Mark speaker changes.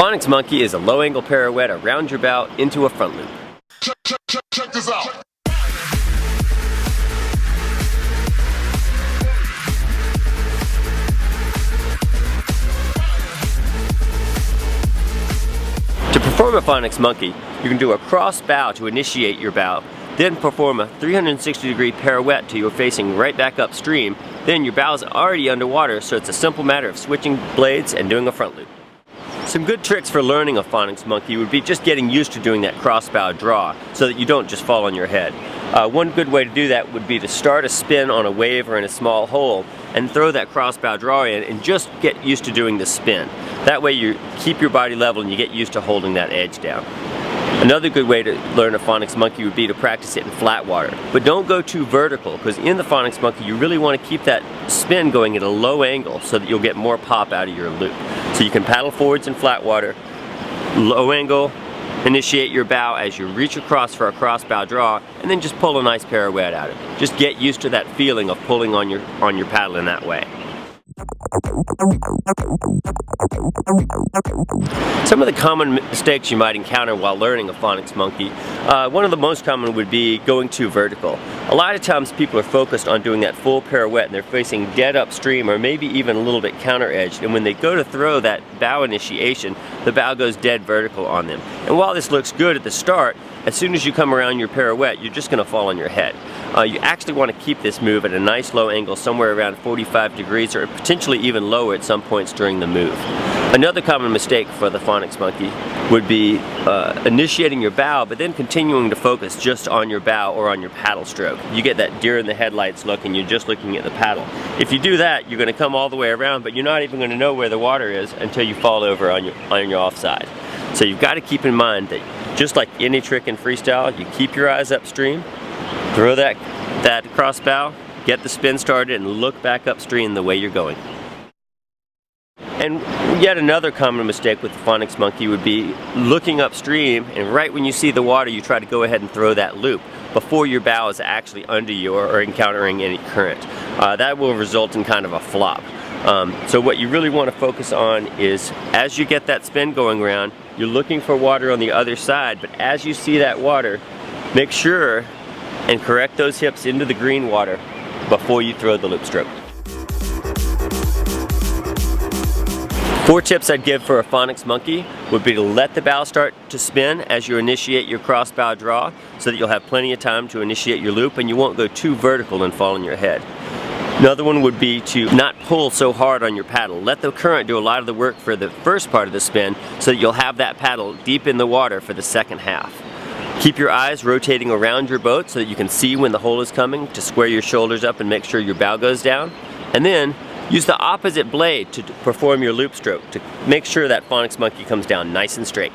Speaker 1: Phonix Monkey is a low angle pirouette around your bow into a front loop.
Speaker 2: Check this out.
Speaker 1: To perform a Phonix Monkey, you can do a cross bow to initiate your bow, then perform a 360-degree pirouette till you're facing right back upstream. Then your bow is already underwater, so it's a simple matter of switching blades and doing a front loop. Some good tricks for learning a Phonix Monkey would be just getting used to doing that cross bow draw so that you don't just fall on your head. One good way to do that would be to start a spin on a wave or in a small hole and throw that cross bow draw in and just get used to doing the spin. That way you keep your body level and you get used to holding that edge down. Another good way to learn a Phonix Monkey would be to practice it in flat water. But don't go too vertical, because in the Phonix Monkey you really want to keep that spin going at a low angle so that you'll get more pop out of your loop. So you can paddle forwards in flat water, low angle, initiate your bow as you reach across for a cross bow draw, and then just pull a nice pirouette out of it. Just get used to that feeling of pulling on your paddle in that way. Some of the common mistakes you might encounter while learning a Phonix Monkey, one of the most common would be going too vertical. A lot of times people are focused on doing that full pirouette and they're facing dead upstream or maybe even a little bit counter-edged, and when they go to throw that bow initiation, the bow goes dead vertical on them. And while this looks good at the start, as soon as you come around your pirouette, you're just going to fall on your head. You actually want to keep this move at a nice low angle, somewhere around 45 degrees or potentially even lower at some points during the move. Another common mistake for the Phonix Monkey would be initiating your bow but then continuing to focus just on your bow or on your paddle stroke. You get that deer in the headlights look and you're just looking at the paddle. If you do that, you're going to come all the way around, but you're not even going to know where the water is until you fall over on your offside. So you've got to keep in mind that just like any trick in freestyle, you keep your eyes upstream, throw that cross bow, get the spin started, and look back upstream the way you're going. And yet another common mistake with the Phonix Monkey would be looking upstream, and right when you see the water you try to go ahead and throw that loop before your bow is actually under you or encountering any current. That will result in kind of a flop. So what you really want to focus on is as you get that spin going around, you're looking for water on the other side, but as you see that water, make sure and correct those hips into the green water before you throw the loop stroke. 4 tips I'd give for a Phonix Monkey would be to let the bow start to spin as you initiate your cross bow draw so that you'll have plenty of time to initiate your loop and you won't go too vertical and fall on your head. Another one would be to not pull so hard on your paddle. Let the current do a lot of the work for the first part of the spin so that you'll have that paddle deep in the water for the second half. Keep your eyes rotating around your boat so that you can see when the hole is coming to square your shoulders up and make sure your bow goes down. And then use the opposite blade to perform your loop stroke to make sure that Phonix Monkey comes down nice and straight.